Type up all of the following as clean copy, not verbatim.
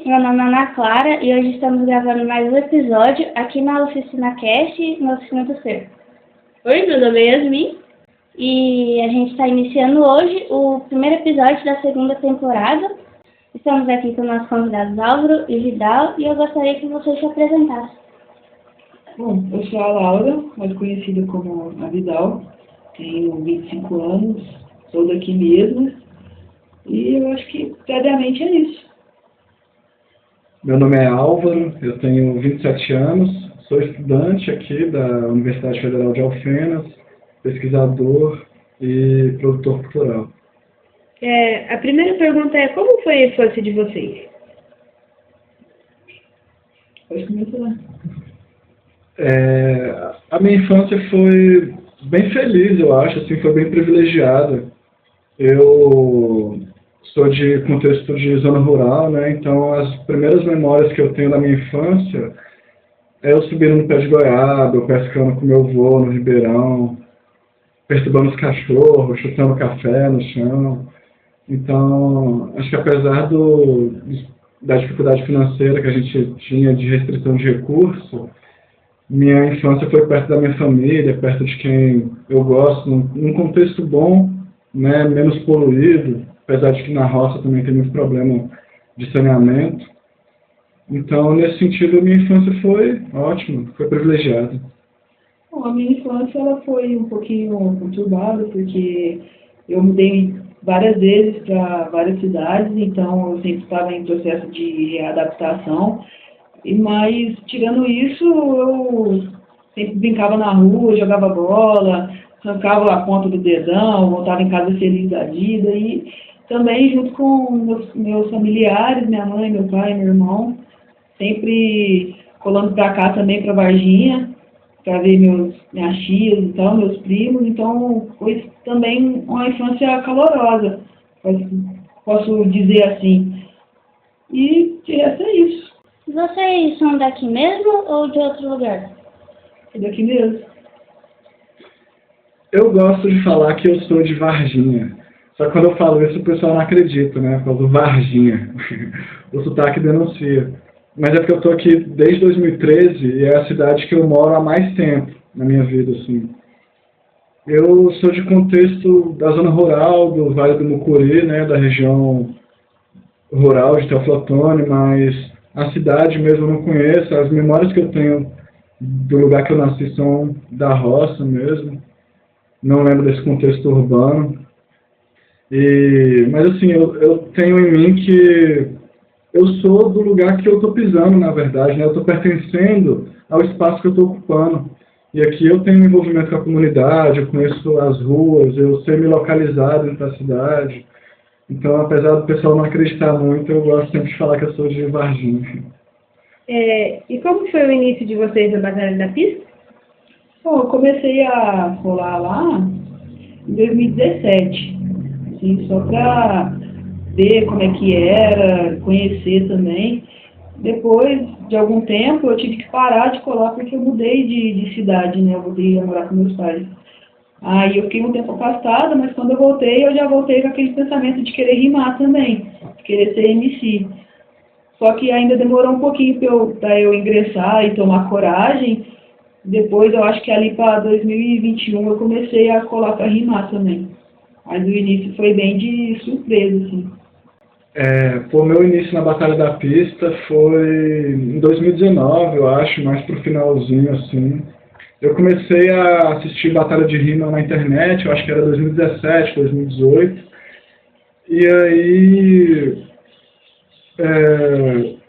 meu nome é Ana Clara e hoje estamos gravando mais um episódio aqui na Oficina Cast, na Oficina do Ser. Oi, meu nome é Yasmin. E a gente está iniciando hoje o primeiro episódio da segunda temporada. Estamos aqui com nossos convidados Álvaro e Vidal e eu gostaria que vocês se apresentassem. Bom, eu sou a Laura, mais conhecida como a Vidal, tenho 25 anos, sou daqui mesmo e eu acho que previamente é isso. Meu nome é Álvaro, eu tenho 27 anos, sou estudante aqui da Universidade Federal de Alfenas, pesquisador e produtor cultural. A primeira pergunta é: como foi a infância de vocês? Pode começar. A minha infância foi bem feliz, eu acho, assim, foi bem privilegiada. Eu sou de contexto de zona rural, né? Então as primeiras memórias que eu tenho da minha infância é eu subindo no pé de goiaba, eu pescando com meu avô no Ribeirão, perturbando os cachorros, chutando café no chão. Então, acho que apesar da dificuldade financeira que a gente tinha de restrição de recurso, minha infância foi perto da minha família, perto de quem eu gosto, num contexto bom, né, menos poluído, apesar de que na roça também tem muito problema de saneamento. Então, nesse sentido, a minha infância foi ótima, foi privilegiada. Bom, a minha infância ela foi um pouquinho conturbada, porque eu mudei várias vezes para várias cidades, então eu sempre estava em processo de readaptação. Mas, tirando isso, eu sempre brincava na rua, jogava bola, arrancava a ponta do dedão, voltava em casa feliz da vida. E também, junto com meus familiares, minha mãe, meu pai, meu irmão, sempre colando para cá também, para Varginha, para ver minhas tias e tal, meus primos. Então, foi também uma infância calorosa, posso dizer assim. E essa é isso. Vocês são daqui mesmo ou de outro lugar? É daqui mesmo. Eu gosto de falar que eu sou de Varginha. Só que quando eu falo isso, o pessoal não acredita, né? Eu falo Varginha. O sotaque denuncia. Mas é porque eu estou aqui desde 2013 e é a cidade que eu moro há mais tempo na minha vida, assim. Eu sou de contexto da zona rural, do Vale do Mucuri, né? Da região rural de Teoflotone, mas a cidade mesmo eu não conheço. As memórias que eu tenho do lugar que eu nasci são da roça mesmo. Não lembro desse contexto urbano. Mas assim, eu tenho em mim que eu sou do lugar que eu estou pisando, na verdade, né? Eu estou pertencendo ao espaço que eu estou ocupando. E aqui eu tenho um envolvimento com a comunidade, eu conheço as ruas, eu sei me localizar dentro da cidade. Então, apesar do pessoal não acreditar muito, eu gosto sempre de falar que eu sou de Varginha. E como foi o início de vocês na Batalha da Pista? Bom, eu comecei a rolar lá em 2017, assim, só para ver como é que era, conhecer também. Depois de algum tempo, eu tive que parar de colar porque eu mudei de cidade, né? Eu voltei a morar com meus pais. Aí eu fiquei um tempo afastada, mas quando eu já voltei com aquele pensamento de querer rimar também, de querer ser MC. Só que ainda demorou um pouquinho para eu ingressar e tomar coragem. Depois, eu acho que ali para 2021, eu comecei a colar para rimar também. Mas o início foi bem de surpresa, assim. O meu início na Batalha da Pista foi em 2019, eu acho, mais pro finalzinho, assim. Eu comecei a assistir Batalha de Rima na internet, eu acho que era 2017, 2018. E aí,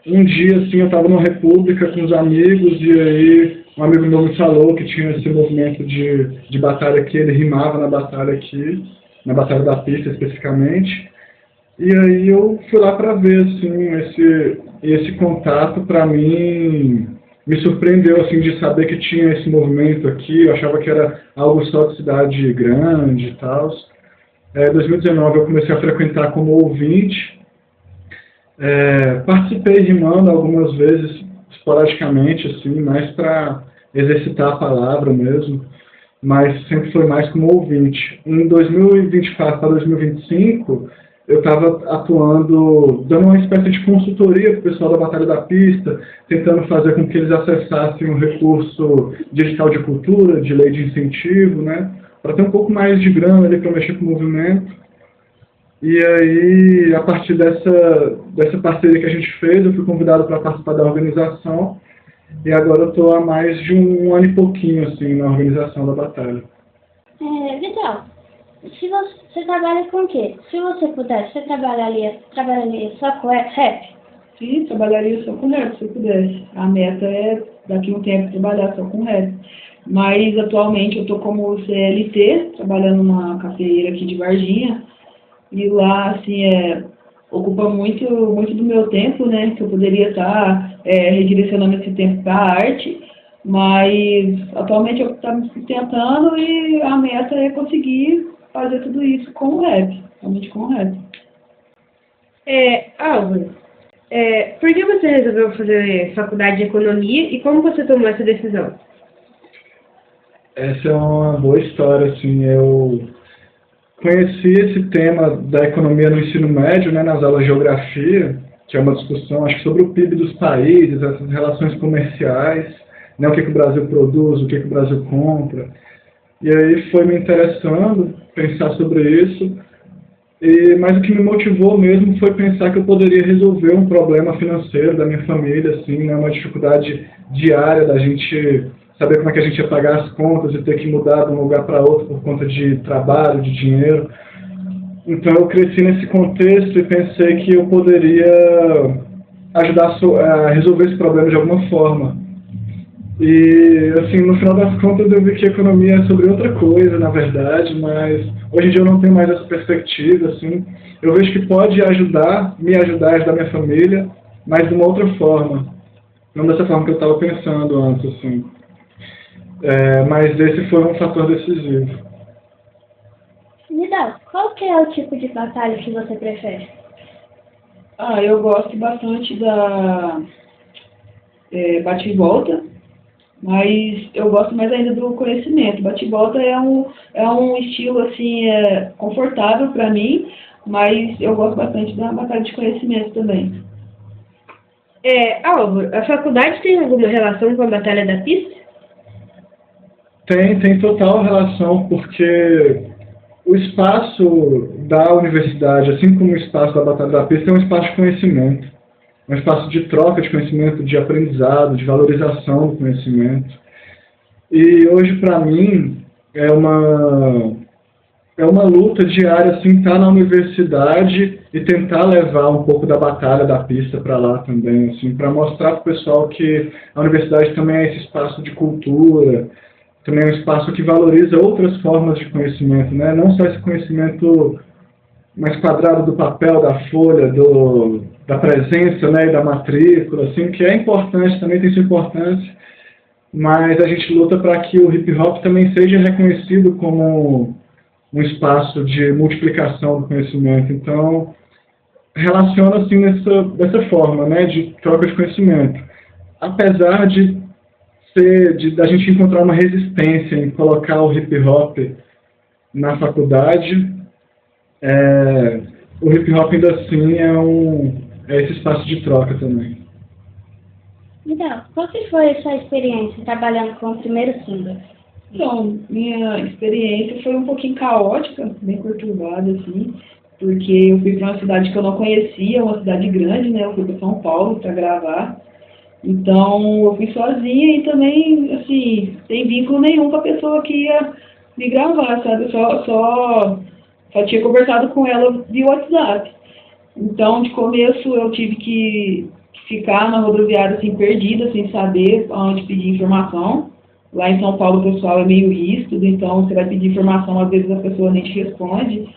um dia, assim, eu estava numa república com os amigos, e aí um amigo meu me falou que tinha esse movimento de batalha aqui, ele rimava na batalha aqui, na Batalha da Pista especificamente. E aí eu fui lá para ver, assim, esse contato para mim me surpreendeu, assim, de saber que tinha esse movimento aqui. Eu achava que era algo só de cidade grande e tal. Em 2019 eu comecei a frequentar como ouvinte. Participei rimando algumas vezes, esporadicamente, assim, mais para exercitar a palavra mesmo, mas sempre foi mais como ouvinte. Em 2024 para 2025, eu estava atuando, dando uma espécie de consultoria para o pessoal da Batalha da Pista, tentando fazer com que eles acessassem um recurso digital de cultura, de lei de incentivo, né, para ter um pouco mais de grana ali para mexer com o movimento. E aí, a partir dessa parceria que a gente fez, eu fui convidado para participar da organização, e agora eu estou há mais de um ano e pouquinho assim, na organização da Batalha. Vital, se você trabalha com o quê? Se você pudesse, você trabalharia só com rap? Sim, trabalharia só com rap, se eu pudesse. A meta é, daqui a um tempo, trabalhar só com rap. Mas, atualmente, eu estou como CLT, trabalhando numa cafeeira aqui de Varginha. E lá, assim, ocupa muito do meu tempo, né? Que eu poderia estar redirecionando esse tempo para a arte. Mas, atualmente, eu estou me sustentando e a meta é conseguir fazer tudo isso com o rap. Somente com o rap. Álvaro, por que você resolveu fazer faculdade de economia e como você tomou essa decisão? Essa é uma boa história, assim, eu conheci esse tema da economia no ensino médio, né, nas aulas de geografia, que é uma discussão, acho que sobre o PIB dos países, essas relações comerciais, né, o que o Brasil produz, o que o Brasil compra. E aí foi me interessando pensar sobre isso, mas o que me motivou mesmo foi pensar que eu poderia resolver um problema financeiro da minha família, assim, né, uma dificuldade diária da gente saber como é que a gente ia pagar as contas e ter que mudar de um lugar para outro por conta de trabalho, de dinheiro. Então eu cresci nesse contexto e pensei que eu poderia ajudar a resolver esse problema de alguma forma. E, assim, no final das contas eu vi que a economia é sobre outra coisa, na verdade, mas hoje em dia eu não tenho mais essa perspectiva, assim. Eu vejo que pode me ajudar a ajudar minha família, mas de uma outra forma. Não dessa forma que eu estava pensando antes, assim. Mas esse foi um fator decisivo. Vidal, qual que é o tipo de batalha que você prefere? Eu gosto bastante da bate e volta, mas eu gosto mais ainda do conhecimento. Bate e volta é um estilo assim confortável para mim, mas eu gosto bastante da batalha de conhecimento também. Álvaro, a faculdade tem alguma relação com a Batalha da Pista? Tem total relação, porque o espaço da universidade, assim como o espaço da Batalha da Pista, é um espaço de conhecimento. É um espaço de troca de conhecimento, de aprendizado, de valorização do conhecimento. E hoje, para mim, é uma luta diária, assim, estar na universidade e tentar levar um pouco da Batalha da Pista para lá também, assim, para mostrar para o pessoal que a universidade também é esse espaço de cultura, também é um espaço que valoriza outras formas de conhecimento, né? Não só esse conhecimento mais quadrado do papel, da folha, da presença, né, e da matrícula, assim, que é importante, também tem sua importância, mas a gente luta para que o hip hop também seja reconhecido como um espaço de multiplicação do conhecimento. Então, relaciona assim dessa forma, né, de troca de conhecimento. Apesar de da gente encontrar uma resistência em colocar o hip hop na faculdade, o hip hop ainda assim é esse espaço de troca também. Então, qual que foi a sua experiência trabalhando com o primeiro single? Então, minha experiência foi um pouquinho caótica, bem perturbada, assim, porque eu fui para uma cidade que eu não conhecia, uma cidade grande, né? Eu fui para São Paulo para gravar. Então, eu fui sozinha e também, assim, sem vínculo nenhum com a pessoa que ia me gravar, sabe? Eu só tinha conversado com ela via WhatsApp. Então, de começo, eu tive que ficar na rodoviária, assim, perdida, sem saber onde pedir informação. Lá em São Paulo, o pessoal é meio ríspido, então você vai pedir informação, às vezes a pessoa nem te responde.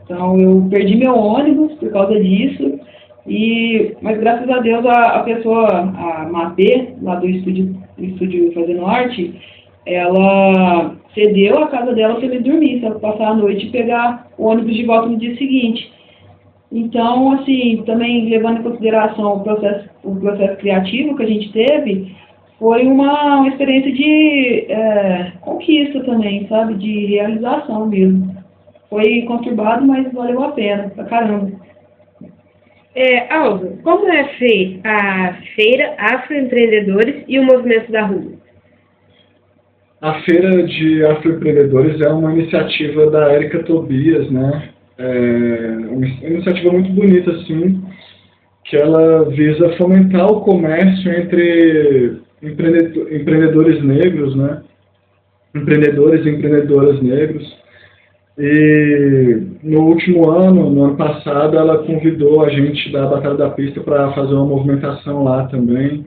Então, eu perdi meu ônibus por causa disso. Mas graças a Deus a pessoa, a Mapê, lá do estúdio Fazendo Arte, ela cedeu a casa dela para ele dormir, sabe, passar a noite e pegar o ônibus de volta no dia seguinte. Então, assim, também levando em consideração o processo criativo que a gente teve, foi uma experiência de conquista também, sabe, de realização mesmo. foi conturbado, mas valeu a pena, pra caramba. Aldo, como é a Feira Afroempreendedores e o Movimento da Rua? A Feira de Afroempreendedores é uma iniciativa da Érica Tobias, né? É uma iniciativa muito bonita, assim, que ela visa fomentar o comércio entre empreendedores negros, né? Empreendedores e empreendedoras negros. E no último ano, no ano passado, ela convidou a gente da Batalha da Pista para fazer uma movimentação lá também.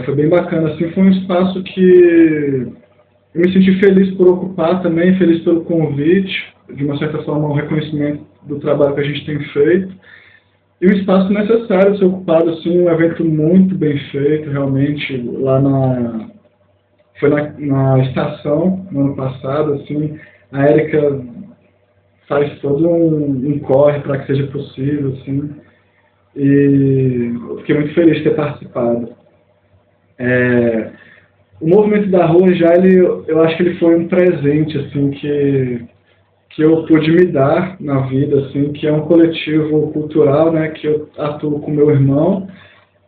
Foi bem bacana, assim, foi um espaço que eu me senti feliz por ocupar também, feliz pelo convite, de uma certa forma um reconhecimento do trabalho que a gente tem feito. E um espaço necessário de ser ocupado, assim, um evento muito bem feito, realmente, lá foi na estação, no ano passado, assim, a Érica faz todo um corre para que seja possível, assim, e eu fiquei muito feliz de ter participado. O movimento da rua já, eu acho que ele foi um presente, assim, que eu pude me dar na vida, assim, que é um coletivo cultural, né, que eu atuo com meu irmão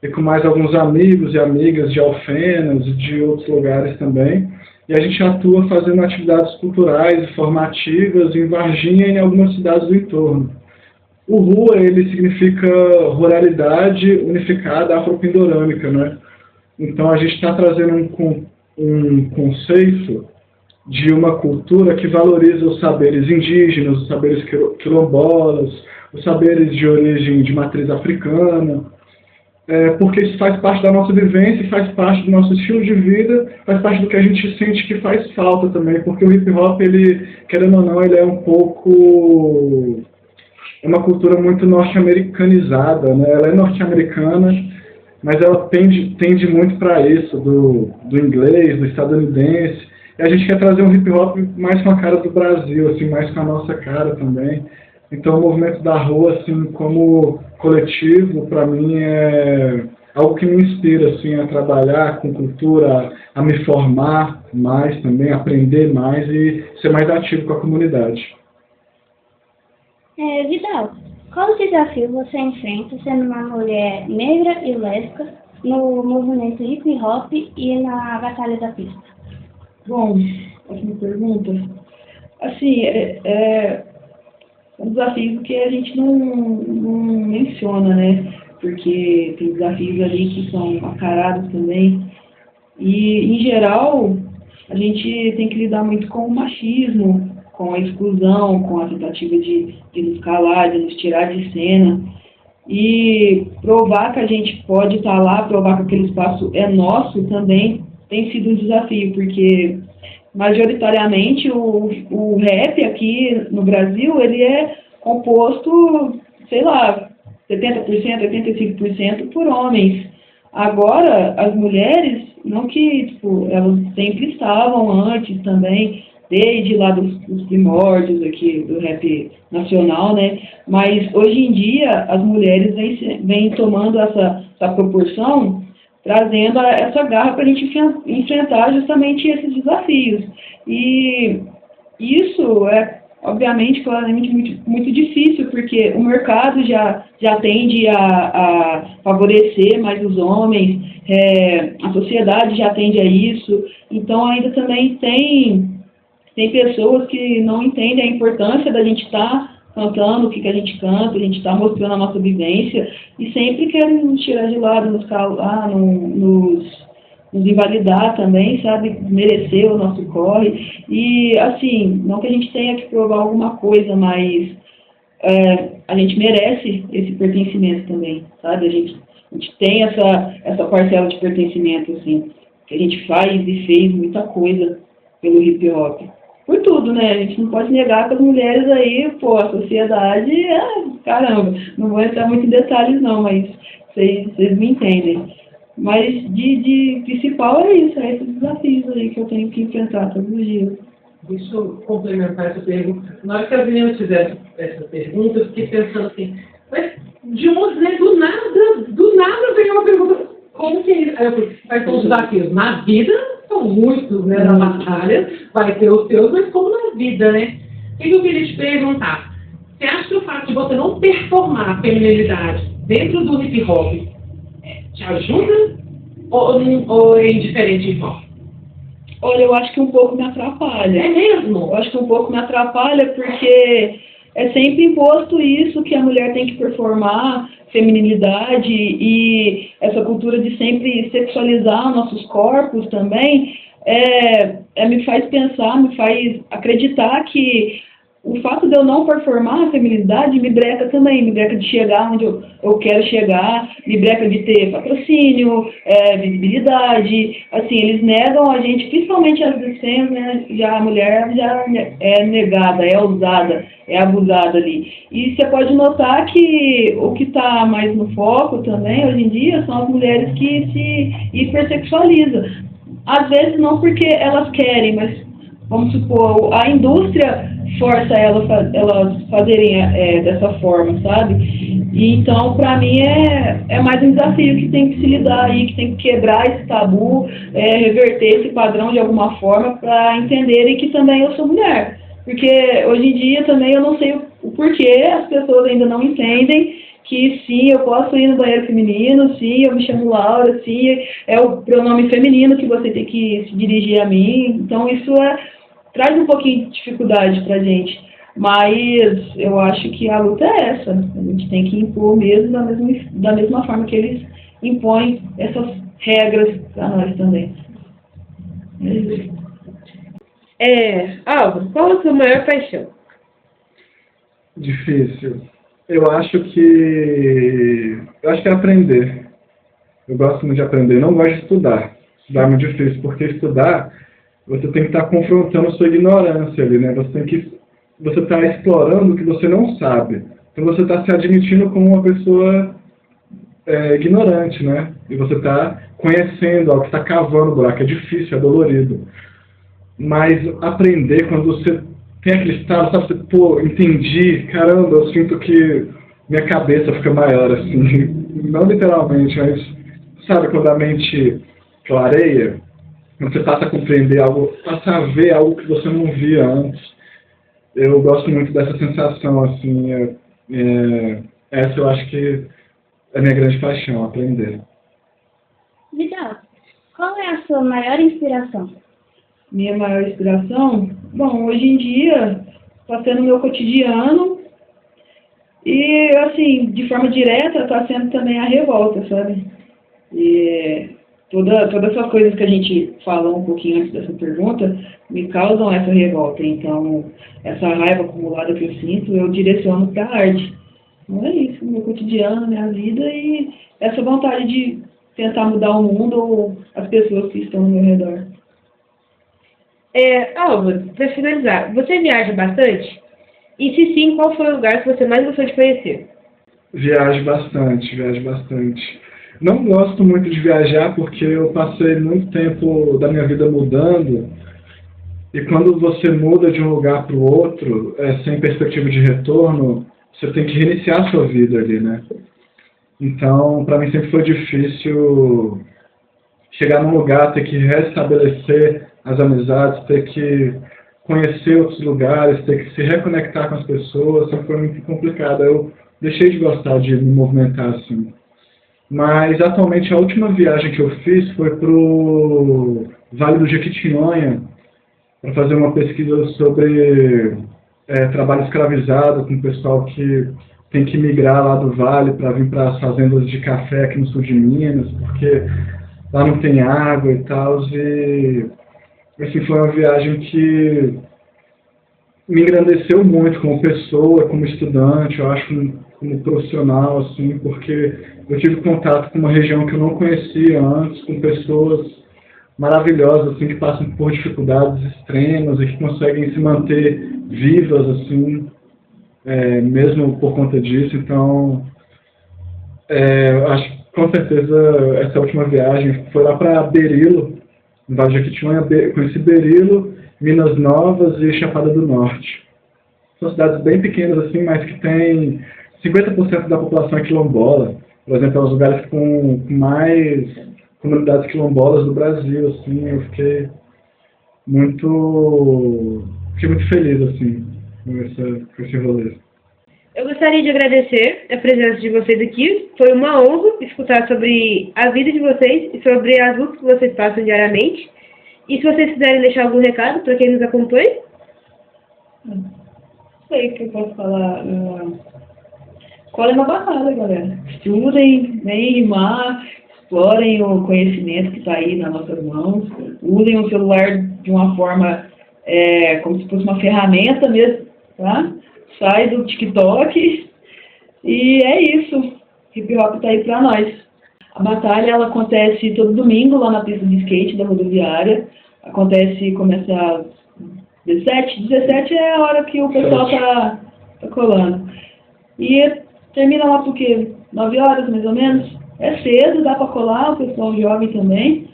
e com mais alguns amigos e amigas de Alfenas e de outros lugares também. E a gente atua fazendo atividades culturais e formativas em Varginha e em algumas cidades do entorno. O RUA, ele significa Ruralidade Unificada Afropindorâmica, né? Então a gente está trazendo um conceito de uma cultura que valoriza os saberes indígenas, os saberes quilombolas, os saberes de origem de matriz africana, porque isso faz parte da nossa vivência, faz parte do nosso estilo de vida, faz parte do que a gente sente que faz falta também, porque o hip hop, ele, querendo ou não, ele é um pouco... é uma cultura muito norte-americanizada, né? Ela é norte-americana, mas ela tende muito para isso, do inglês, do estadunidense. E a gente quer trazer um hip hop mais com a cara do Brasil, assim, mais com a nossa cara também. Então o movimento da rua, assim, como coletivo, para mim é algo que me inspira, assim, a trabalhar com cultura, a me formar mais também, aprender mais e ser mais ativo com a comunidade. Vidal, qual desafio você enfrenta sendo uma mulher negra e lésbica no movimento hip hop e na Batalha da Pista? Bom, ótima pergunta. Assim, um desafio que a gente não menciona, né? Porque tem desafios ali que são macarados também. E, em geral, a gente tem que lidar muito com o machismo, com a exclusão, com a tentativa de nos calar, de nos tirar de cena. E provar que a gente pode estar lá, provar que aquele espaço é nosso também tem sido um desafio, porque majoritariamente o rap aqui no Brasil, ele é composto, sei lá, 70%, 85% por homens. Agora, as mulheres, não que, tipo, elas sempre estavam antes também, desde lá dos primórdios aqui do rap nacional, né? Mas hoje em dia as mulheres vêm tomando essa proporção, trazendo essa garra para a gente enfrentar justamente esses desafios. E isso é, obviamente, claramente muito difícil, porque o mercado já tende a favorecer mais os homens, a sociedade já tende a isso, então ainda também tem pessoas que não entendem a importância da gente estar cantando o que a gente canta, a gente está mostrando a nossa vivência, e sempre querem nos tirar de lado, nos calar, nos invalidar também, sabe, merecer o nosso corre. E, assim, não que a gente tenha que provar alguma coisa, mas a gente merece esse pertencimento também, sabe, a gente tem essa parcela de pertencimento, assim, que a gente faz e fez muita coisa pelo hip hop. Por tudo, né? A gente não pode negar que as mulheres aí, pô, a sociedade, caramba, não vou entrar muito em detalhes não, mas vocês me entendem. Mas de principal é isso, esses desafios aí que eu tenho que enfrentar todos os dias. Deixa eu complementar essa pergunta. Na hora que a Viviane fizer essa pergunta, eu fiquei pensando assim, mas de onde, né, do nada vem uma pergunta, como que é isso? Quais são os desafios? Na vida, são muitos, né, na batalha, vai ter os teus, mas como na vida, né? O que eu queria te perguntar? Você acha que o fato de você não performar a feminilidade dentro do hip hop te ajuda ou é indiferente em forma? Olha, eu acho que um pouco me atrapalha. É mesmo? Eu acho que um pouco me atrapalha porque é sempre imposto isso, que a mulher tem que performar feminilidade e essa cultura de sempre sexualizar nossos corpos também, me faz pensar, me faz acreditar que o fato de eu não performar a feminilidade me breca também, me breca de chegar onde eu quero chegar, me breca de ter patrocínio, visibilidade, assim, eles negam a gente, principalmente as desenhas, né, já a mulher já é negada, é usada, é abusada ali. E você pode notar que o que está mais no foco também, hoje em dia, são as mulheres que se hipersexualizam. Às vezes não porque elas querem, mas, vamos supor, a indústria força elas fazerem dessa forma, sabe? E, então, para mim, é mais um desafio que tem que se lidar aí, que tem que quebrar esse tabu, reverter esse padrão de alguma forma para entenderem que também eu sou mulher. Porque hoje em dia também eu não sei o porquê as pessoas ainda não entendem que sim, eu posso ir no banheiro feminino, sim, eu me chamo Laura, sim, é o pronome feminino que você tem que se dirigir a mim. Então, isso traz um pouquinho de dificuldade pra gente, mas eu acho que a luta é essa, a gente tem que impor mesmo da mesma forma que eles impõem essas regras para nós também. Álvaro, qual a sua maior paixão? Difícil. Eu acho que é aprender. Eu gosto muito de aprender, não gosto de estudar. Estudar é muito difícil, porque estudar você tem que estar confrontando a sua ignorância ali, né? Você está explorando o que você não sabe. Então você está se admitindo como uma pessoa ignorante, né? E você está conhecendo algo, que está cavando o buraco. É difícil, é dolorido. Mas aprender, quando você tem aquele estado, sabe? Você, pô, entendi, caramba, eu sinto que minha cabeça fica maior, assim. Não literalmente, mas sabe quando a mente clareia? Quando você passa a compreender algo, passa a ver algo que você não via antes. Eu gosto muito dessa sensação, assim, essa eu acho que é a minha grande paixão, aprender. Vidal, qual é a sua maior inspiração? Minha maior inspiração? Bom, hoje em dia está sendo o meu cotidiano e, assim, de forma direta está sendo também a revolta, sabe? E todas essas coisas que a gente falou um pouquinho antes dessa pergunta me causam essa revolta. Então, essa raiva acumulada que eu sinto, eu direciono para a arte. Então é isso, meu cotidiano, minha vida e essa vontade de tentar mudar o mundo ou as pessoas que estão ao meu redor. Álvaro, para finalizar, você viaja bastante? E se sim, qual foi o lugar que você mais gostou de conhecer? Viajo bastante. Não gosto muito de viajar porque eu passei muito tempo da minha vida mudando. E quando você muda de um lugar para o outro, sem perspectiva de retorno, você tem que reiniciar a sua vida ali, né? Então, para mim sempre foi difícil chegar num lugar, ter que restabelecer as amizades, ter que conhecer outros lugares, ter que se reconectar com as pessoas, sempre foi muito complicado. Eu deixei de gostar de me movimentar assim. Mas, atualmente, a última viagem que eu fiz foi para o Vale do Jequitinhonha, para fazer uma pesquisa sobre trabalho escravizado com o pessoal que tem que migrar lá do vale para vir para as fazendas de café aqui no sul de Minas, porque lá não tem água e tal. E assim, foi uma viagem que me engrandeceu muito como pessoa, como estudante, eu acho, como profissional, assim, porque eu tive contato com uma região que eu não conhecia antes, com pessoas maravilhosas, assim, que passam por dificuldades extremas e que conseguem se manter vivas, assim, mesmo por conta disso. Então, acho que com certeza essa última viagem foi lá para Berilo, no Vale do Jequitinhonha. Conheci Berilo, Minas Novas e Chapada do Norte. São cidades bem pequenas, assim, mas que tem 50% da população é quilombola. Por exemplo, é os lugares com mais comunidades quilombolas do Brasil, assim. Eu fiquei muito feliz, assim. com esse rolê. Eu gostaria de agradecer a presença de vocês aqui. Foi uma honra escutar sobre a vida de vocês e sobre as lutas que vocês passam diariamente. E se vocês quiserem deixar algum recado para quem nos acompanha? Não sei o que eu posso falar. Colhem na batalha, galera. Estudem, vem rimar, explorem o conhecimento que está aí nas nossas mãos. Usem o celular de uma forma como se fosse uma ferramenta mesmo, tá? Sai do TikTok e é isso. Hip Hop tá aí pra nós. A batalha ela acontece todo domingo lá na pista de skate da rodoviária. Começa às 17 é a hora que o pessoal tá colando. E termina lá por quê? 9 horas mais ou menos. É cedo, dá pra colar, o pessoal jovem também.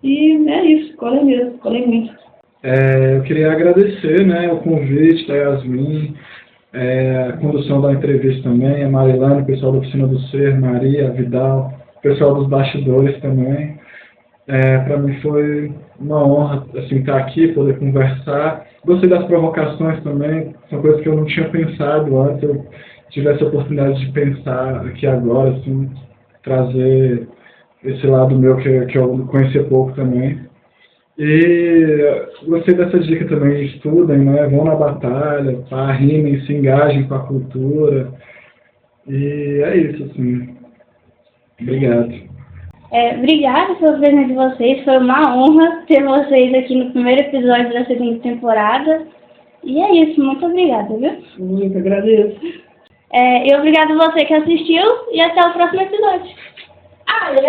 E é isso, colhem mesmo, colhem muito. Eu queria agradecer, né, o convite da Yasmin, a condução da entrevista também, a Marilane, o pessoal da Oficina do Ser, Maria, Vidal, o pessoal dos bastidores também. Para mim foi uma honra assim, estar aqui, poder conversar. Gostei das provocações também, são coisas que eu não tinha pensado antes. Eu tive essa oportunidade de pensar aqui agora, assim, trazer esse lado meu que eu conhecia pouco também. E gostei dessa dica também, estudem, né? Vão na batalha, rimem, se engajem com a cultura. E é isso, assim. Obrigado. Obrigada pela presença de vocês, foi uma honra ter vocês aqui no primeiro episódio da segunda temporada. E é isso, muito obrigada, viu? Muito agradeço. E obrigado a você que assistiu e até o próximo episódio. Aê!